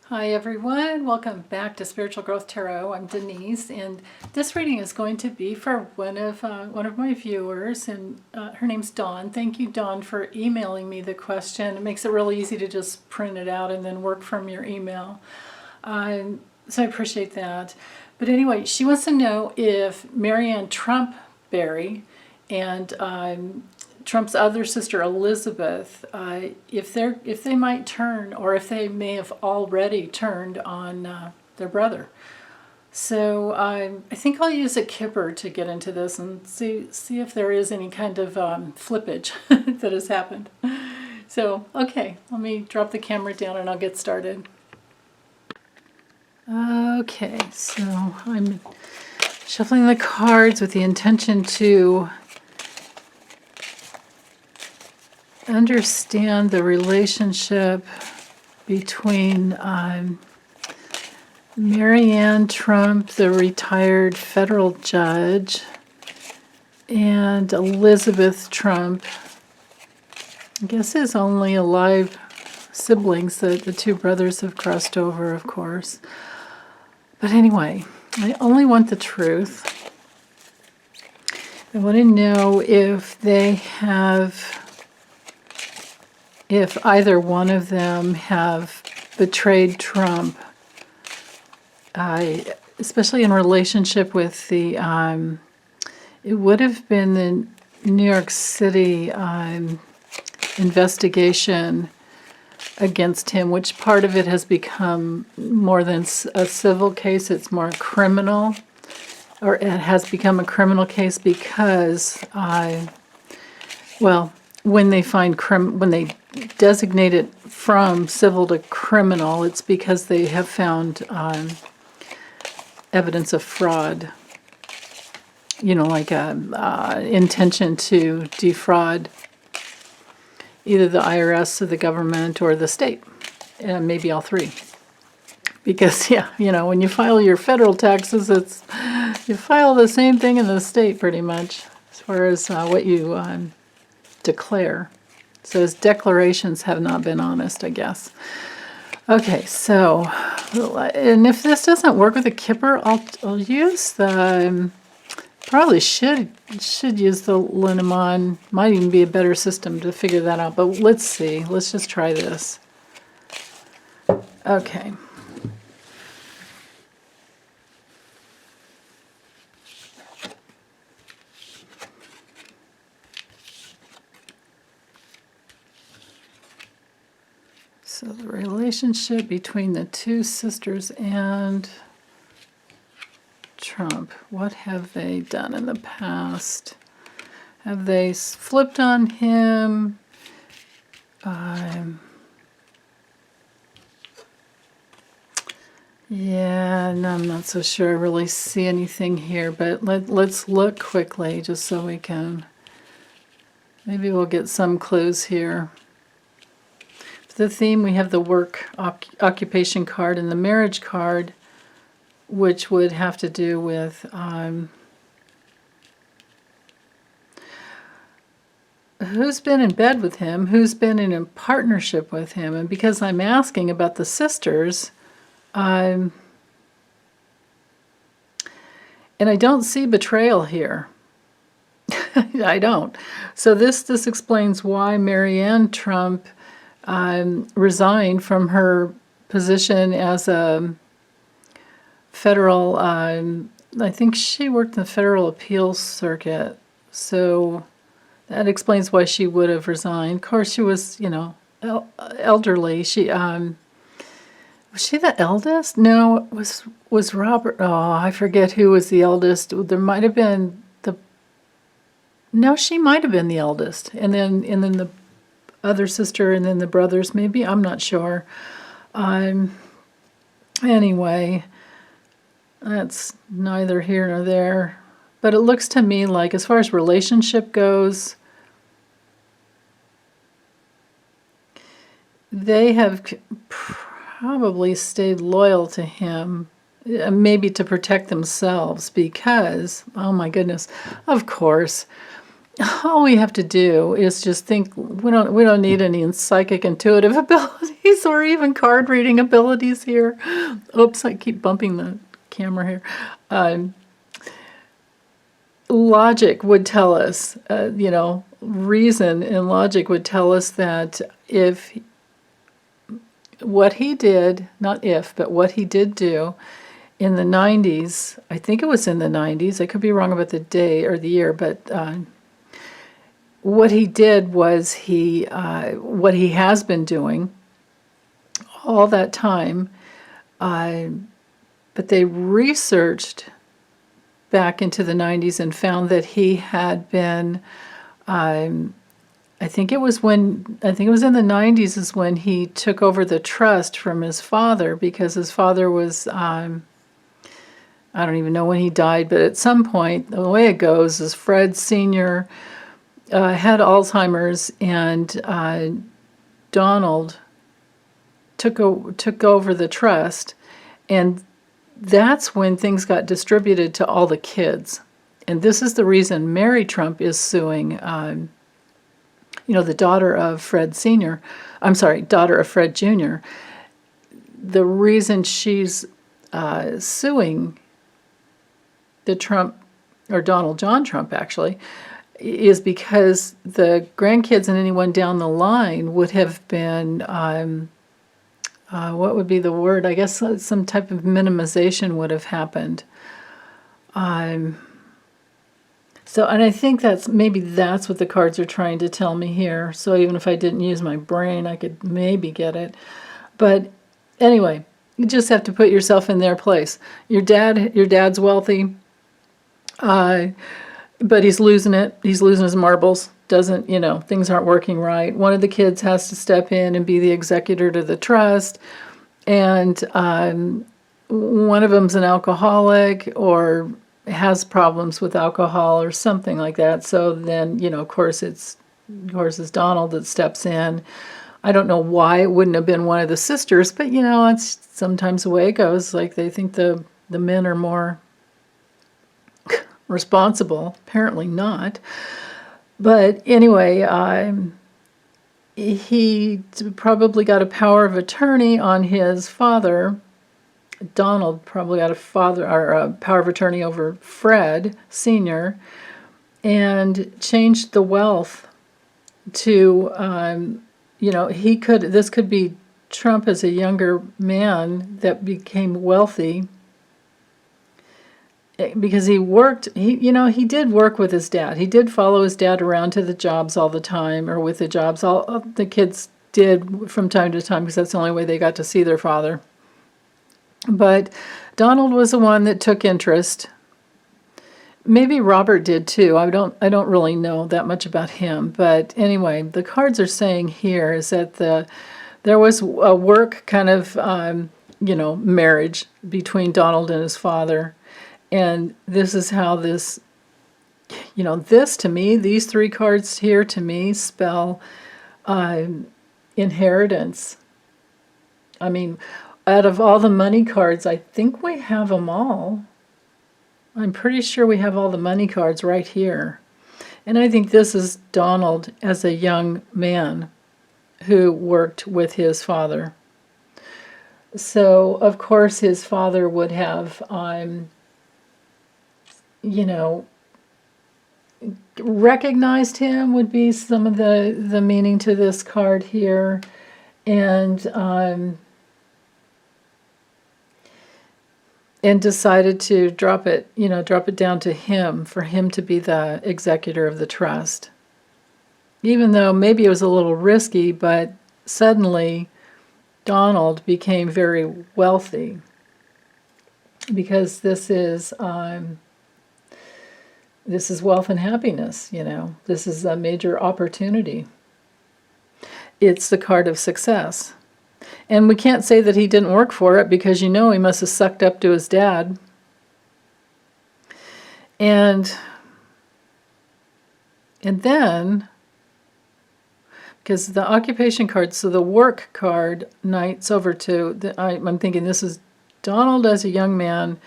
Hi everyone, welcome back to Spiritual Growth Tarot. I'm Denise, and this reading is going to be for one of my viewers, and her name's Dawn. Thank you, Dawn, for emailing me the question. It makes it really easy to just print it out and then work from your email. So I appreciate that. But anyway, she wants to know if Marianne Trump Barry and Trump's other sister Elizabeth, if they might turn, or if they may have already turned on their brother. So I think I'll use a Kipper to get into this and see if there is any kind of flippage that has happened. So okay, let me drop the camera down and I'll get started. Okay, so I'm shuffling the cards with the intention to understand the relationship between Marianne Trump, the retired federal judge, and Elizabeth Trump. I guess his only alive siblings, that the two brothers have crossed over, of course. But anyway, I only want the truth. I want to know if either one of them have betrayed Trump, especially in relationship with the, it would have been the New York City investigation against him, which part of it has become more than a civil case, it's more criminal, or it has become a criminal case because, when they designate it from civil to criminal, it's because they have found evidence of fraud. You know, like intention to defraud either the IRS or the government or the state, and maybe all three. Because, when you file your federal taxes, you file the same thing in the state pretty much, as far as what you declare. So his declarations have not been honest, I guess. Okay, so, and if this doesn't work with a Kipper, I'll use the, probably should use the Lenormand. Might even be a better system to figure that out, but let's see. Let's just try this. Okay. So the relationship between the two sisters and Trump. What have they done in the past? Have they flipped on him? Yeah, no, I'm not so sure I really see anything here, but let's look quickly just so we can, maybe we'll get some clues here. The theme, we have the work occupation card and the marriage card, which would have to do with who's been in bed with him, who's been in a partnership with him. And because I'm asking about the sisters, and I don't see betrayal here. I don't. So this explains why Marianne Trump resigned from her position as a federal, I think she worked in the Federal Appeals Circuit, so that explains why she would have resigned. Of course, she was, elderly. Was she the eldest? No, it was Robert. Oh, I forget who was the eldest. There might have been no, she might have been the eldest, and then the other sister, and then the brothers, maybe, I'm not sure. Anyway, that's neither here nor there. But it looks to me like, as far as relationship goes, they have probably stayed loyal to him, maybe to protect themselves, because, oh my goodness, of course, all we have to do is just think. We don't need any psychic intuitive abilities or even card reading abilities here. Oops, I keep bumping the camera here. Logic would tell us, reason and logic would tell us that if what he did, not if, but what he did do in the 90s, I think it was in the 90s, I could be wrong about the day or the year, but what he did was what he has been doing all that time, but they researched back into the 90s and found that he had been, I think it was in the 90s is when he took over the trust from his father, because his father was, I don't even know when he died, but at some point, the way it goes is Fred Sr. Had Alzheimer's, and Donald took over the trust, and that's when things got distributed to all the kids. And this is the reason Mary Trump is suing, the daughter of Fred Sr., daughter of Fred Jr. The reason she's suing the Trump, or Donald John Trump actually, is because the grandkids and anyone down the line would have been, what would be the word? I guess some type of minimization would have happened. And I think that's what the cards are trying to tell me here. So even if I didn't use my brain, I could maybe get it. But anyway, you just have to put yourself in their place. Your dad's wealthy, but he's losing it. He's losing his marbles. Things aren't working right. One of the kids has to step in and be the executor to the trust. And one of them's an alcoholic or has problems with alcohol or something like that. So then, of course it's Donald that steps in. I don't know why it wouldn't have been one of the sisters, but it's sometimes the way it goes. Like they think the men are more responsible. Apparently not. But anyway, he probably got a power of attorney on his father. Donald probably got a power of attorney over Fred Sr. and changed the wealth to, this could be Trump as a younger man that became wealthy because he did work with his dad. He did follow his dad around to the jobs all the time, or with the jobs. All the kids did from time to time, because that's the only way they got to see their father. But Donald was the one that took interest. Maybe Robert did too. I don't really know that much about him. But anyway, the cards are saying here is that there was a work kind of marriage between Donald and his father. And this is how this to me, these three cards here to me spell inheritance. I mean, out of all the money cards, I think we have them all. I'm pretty sure we have all the money cards right here. And I think this is Donald as a young man who worked with his father. So, of course, his father would have, recognized him would be some of the meaning to this card here. And decided to drop it down to him, for him to be the executor of the trust. Even though maybe it was a little risky, but suddenly Donald became very wealthy, because this is wealth and happiness, This is a major opportunity. It's the card of success. And we can't say that he didn't work for it, because he must have sucked up to his dad. And then, because the occupation card, so the work card knights over to, I'm thinking this is Donald as a young man,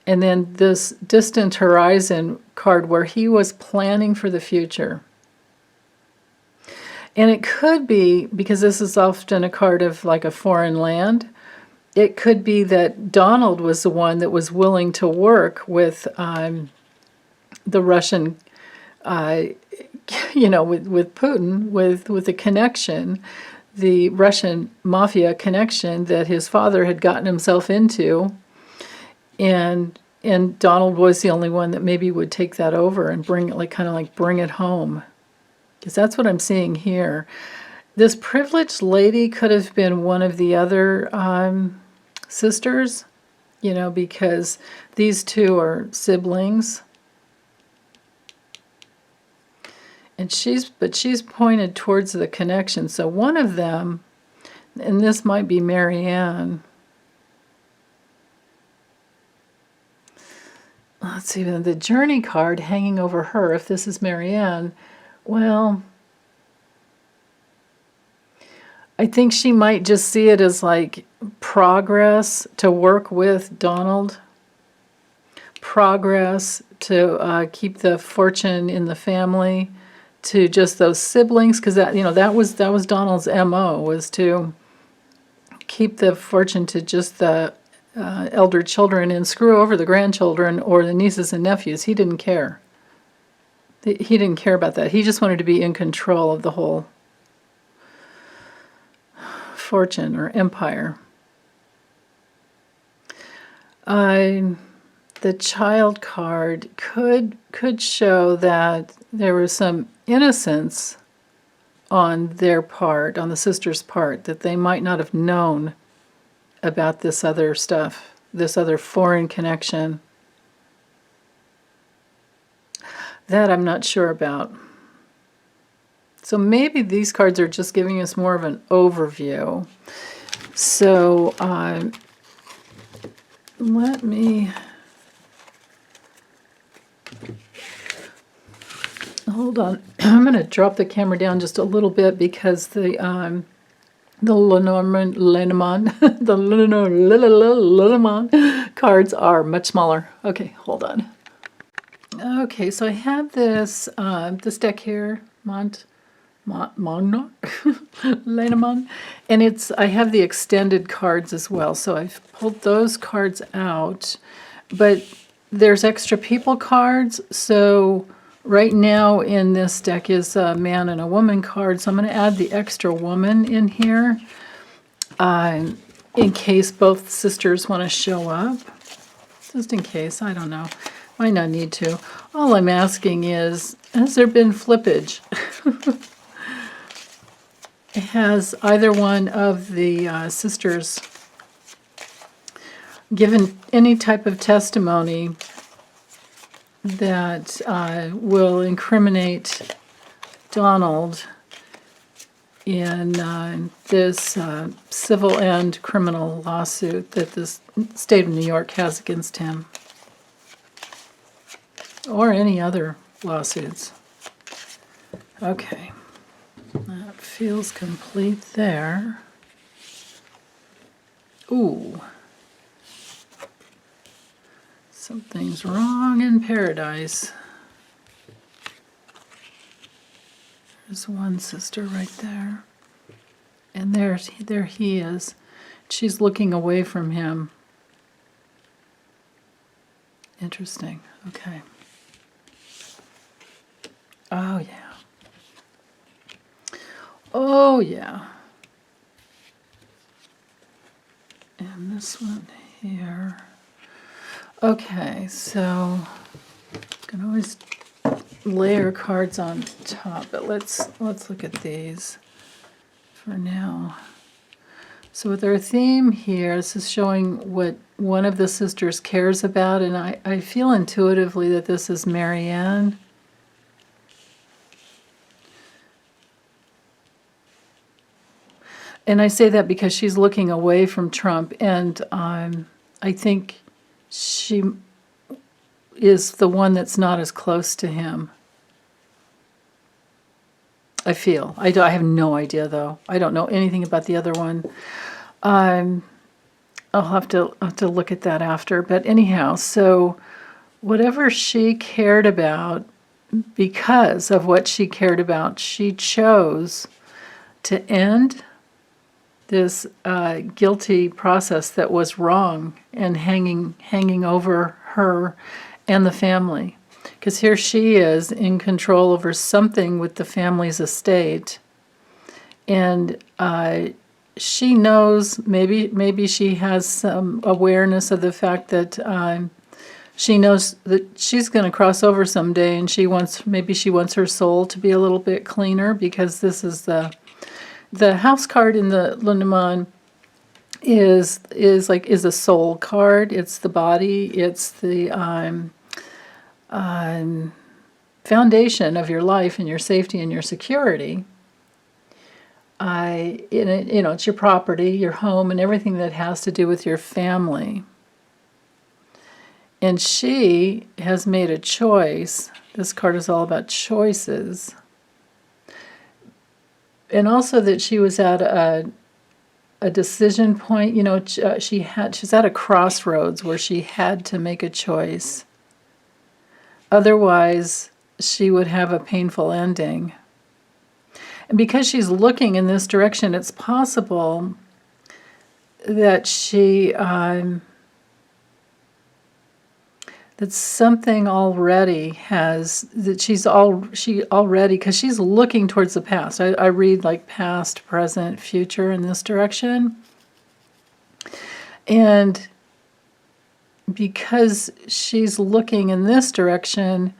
And then this distant horizon card where he was planning for the future. And it could be, because this is often a card of like a foreign land, it could be that Donald was the one that was willing to work with the Russian, with Putin, with the connection, the Russian mafia connection that his father had gotten himself into. And Donald was the only one that maybe would take that over and bring it, bring it home. Because that's what I'm seeing here. This privileged lady could have been one of the other sisters, because these two are siblings. And she's pointed towards the connection. So one of them, and this might be Marianne. Let's see, the journey card hanging over her, if this is Marianne, well, I think she might just see it as like progress to work with Donald, progress to keep the fortune in the family, to just those siblings, because that was Donald's MO, was to keep the fortune to just the elder children and screw over the grandchildren or the nieces and nephews. He didn't care. He didn't care about that. He just wanted to be in control of the whole fortune or empire. The child card could show that there was some innocence on their part, on the sister's part, that they might not have known about this other stuff, this other foreign connection. That I'm not sure about. So maybe these cards are just giving us more of an overview. So let me... Hold on. I'm going to drop the camera down just a little bit because the Lenormand cards are much smaller. Okay, hold on. Okay, so I have this deck here, Lenormand, and I have the extended cards as well. So I've pulled those cards out, but there's extra people cards. So right now in this deck is a man and a woman card. So I'm going to add the extra woman in here in case both sisters want to show up. Just in case, I don't know. Might not need to. All I'm asking is, has there been flippage? Has either one of the sisters given any type of testimony that will incriminate Donald in this civil and criminal lawsuit that the state of New York has against him? Or any other lawsuits. Okay. That feels complete there. Ooh. Something's wrong in paradise. There's one sister right there. And there he is. She's looking away from him. Interesting. Okay. Oh, yeah. Oh, yeah. And this one here. Okay, so you can always layer cards on top, but let's look at these for now. So with our theme here, this is showing what one of the sisters cares about, and I feel intuitively that this is Marianne. And I say that because she's looking away from Trump, and I think she is the one that's not as close to him. I feel. I have no idea, though. I don't know anything about the other one. I'll have to look at that after. But anyhow, so whatever she cared about, because of what she cared about, she chose to end this guilty process that was wrong and hanging over her and the family. Because here she is in control over something with the family's estate, and she knows, maybe she has some awareness of the fact that she knows that she's going to cross over someday, and maybe she wants her soul to be a little bit cleaner, because this is the house card in the Lenormand is a soul card. It's the body. It's the foundation of your life and your safety and your security. It's your property, your home, and everything that has to do with your family. And she has made a choice. This card is all about choices. And also that she was at a decision point. She's at a crossroads where she had to make a choice. Otherwise, she would have a painful ending. And because she's looking in this direction, it's possible that that something already because she's looking towards the past. I read like past, present, future in this direction. And because she's looking in this direction,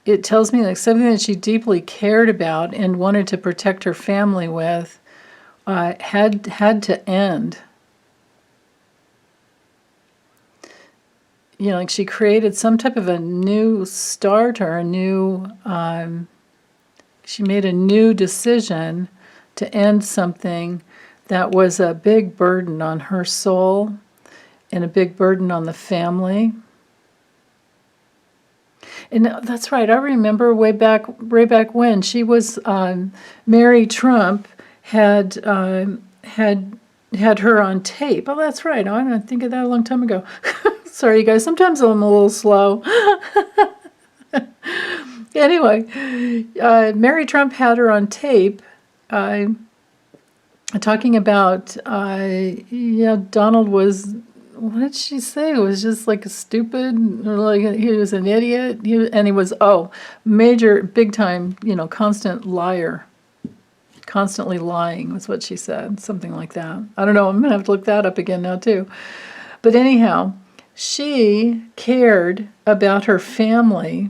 it tells me like something that she deeply cared about and wanted to protect her family with had to end. Like she created some type of a new start, or she made a new decision to end something that was a big burden on her soul and a big burden on the family. And that's right. I remember way back when she was Mary Trump had her on tape. Oh, that's right. I didn't think of that a long time ago. Sorry, you guys. Sometimes I'm a little slow. Anyway, Mary Trump had her on tape talking about, Donald was, what did she say? It was just like a stupid, or like he was an idiot. He was, major, big time, constant liar. Constantly lying was what she said, something like that. I don't know, I'm going to have to look that up again now too. But anyhow, she cared about her family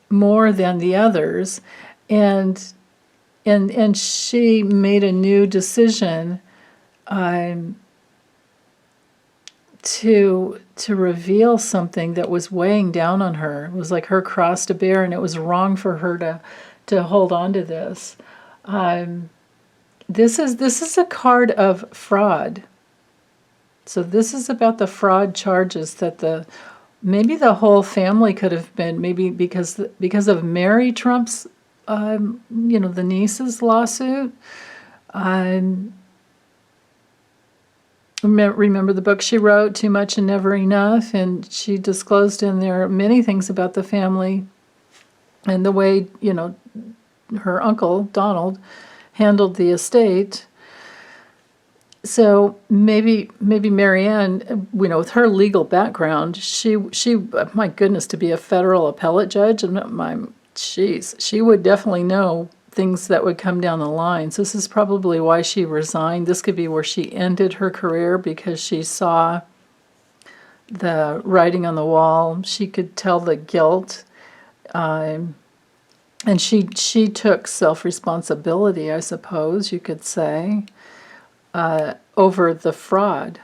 more than the others, and she made a new decision to reveal something that was weighing down on her. It was like her cross to bear, and it was wrong for her to hold on to this. This is a card of fraud. So this is about the fraud charges that maybe the whole family could have been, maybe because of Mary Trump's the niece's lawsuit. Remember the book she wrote, Too Much and Never Enough, and she disclosed in there many things about the family and the way her uncle Donald handled the estate. So maybe Marianne, with her legal background, she my goodness, to be a federal appellate judge, she would definitely know things that would come down the line. So this is probably why she resigned. This could be where she ended her career, because she saw the writing on the wall. She could tell the guilt. And she took self-responsibility, I suppose you could say, over the fraud.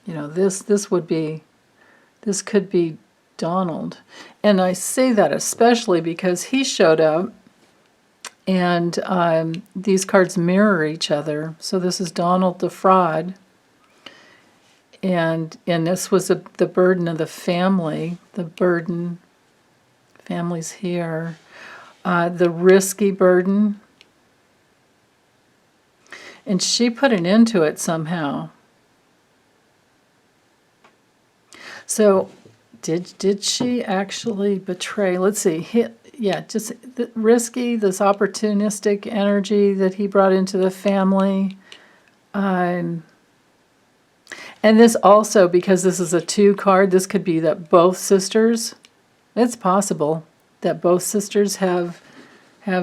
This could be Donald. And I say that especially because he showed up, and these cards mirror each other. So this is Donald the fraud, and this was the burden of the family. The burden, family's here. The risky burden. And she put an end to it somehow. So did she actually betray? Let's see. Just risky, this opportunistic energy that he brought into the family. And this also, because this is a 2 card, this could be that both sisters, it's possible that both sisters have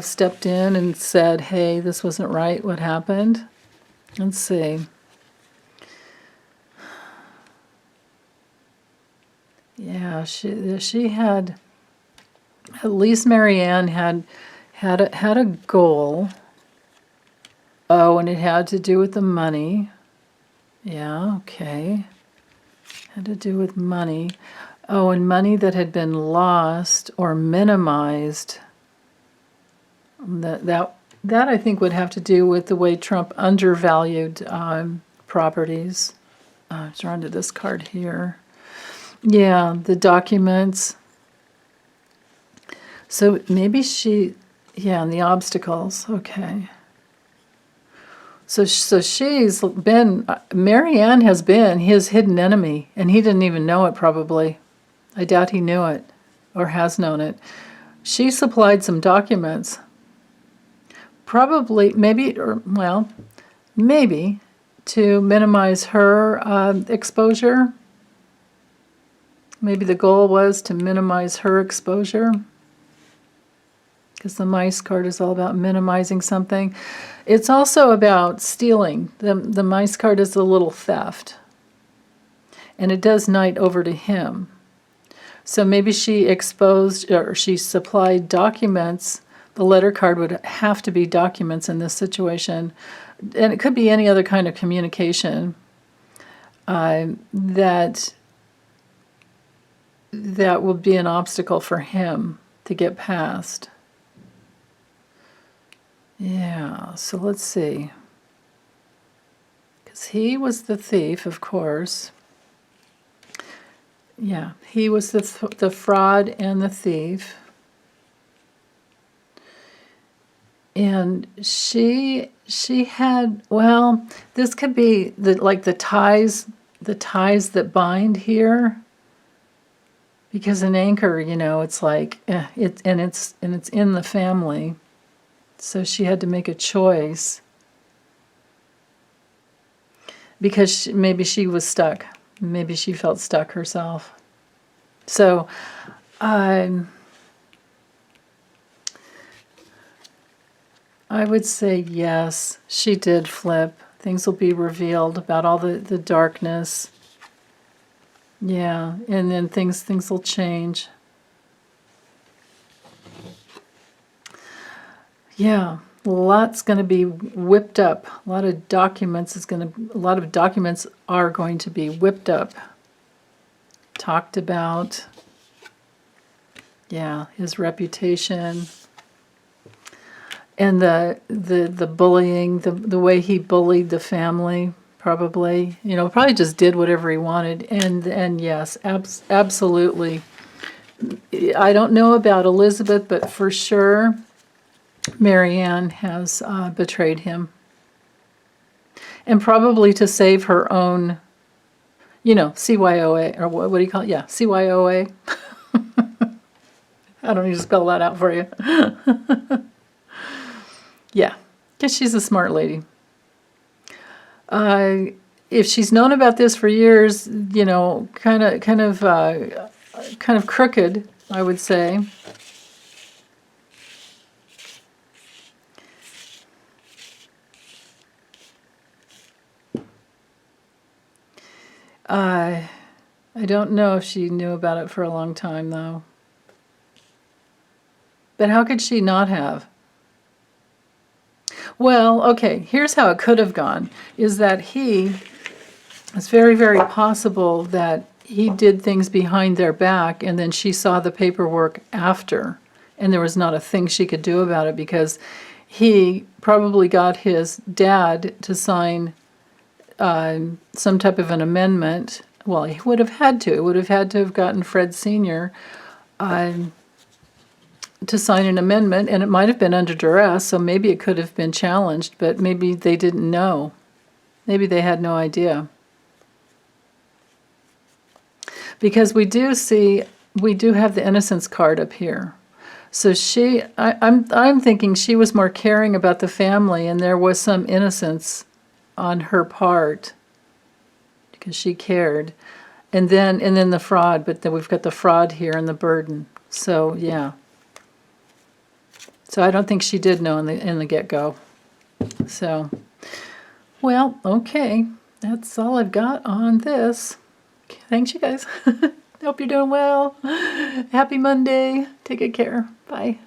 stepped in and said, hey, this wasn't right, what happened? Let's see. Yeah, she had, at least Marianne had a goal. Oh, and it had to do with the money. Yeah, okay. Had to do with money. Oh, and money that had been lost or minimized. That I think would have to do with the way Trump undervalued properties. Drawn to this card here. Yeah, the documents. So maybe and the obstacles. Okay. So she's been, Marianne has been his hidden enemy, and he didn't even know it probably. I doubt he knew it or has known it. She supplied some documents. Probably, maybe to minimize her exposure. Maybe the goal was to minimize her exposure, because the mice card is all about minimizing something. It's also about stealing. The mice card is a little theft, and it does knight over to him. So maybe she exposed, or she supplied documents. The letter card would have to be documents in this situation, and it could be any other kind of communication that will be an obstacle for him to get past. Yeah, so let's see. Because he was the thief, of course. Yeah, he was the fraud and the thief. And she had, well, this could be the ties that bind here. Because an anchor, it's like it's in the family. So she had to make a choice. Because maybe she was stuck. Maybe she felt stuck herself. So I would say yes, she did flip. Things will be revealed about all the darkness. Yeah, and then things will change. Yeah, lots going to be whipped up. A lot of documents are going to be whipped up, talked about. Yeah, his reputation. And the bullying, the way he bullied the family, probably, probably just did whatever he wanted. And yes, absolutely. I don't know about Elizabeth, but for sure, Marianne has betrayed him. And probably to save her own, CYOA, or what do you call it? Yeah, CYOA. I don't need to spell that out for you. Yeah, because she's a smart lady. If she's known about this for years, kind of crooked, I would say. I don't know if she knew about it for a long time, though. But how could she not have? Well, okay, here's how it could have gone, is that it's very, very possible that he did things behind their back, and then she saw the paperwork after, and there was not a thing she could do about it, because he probably got his dad to sign some type of an amendment. Well, he would have had to. It would have had to have gotten Fred Sr. to sign an amendment, and it might have been under duress, so maybe it could have been challenged, but maybe they didn't know. Maybe they had no idea. Because we do have the innocence card up here. So I'm thinking she was more caring about the family, and there was some innocence on her part because she cared. And then the fraud, but then we've got the fraud here and the burden. So yeah. So I don't think she did know in the get-go. So, well, okay. That's all I've got on this. Okay, thanks, you guys. Hope you're doing well. Happy Monday. Take good care. Bye.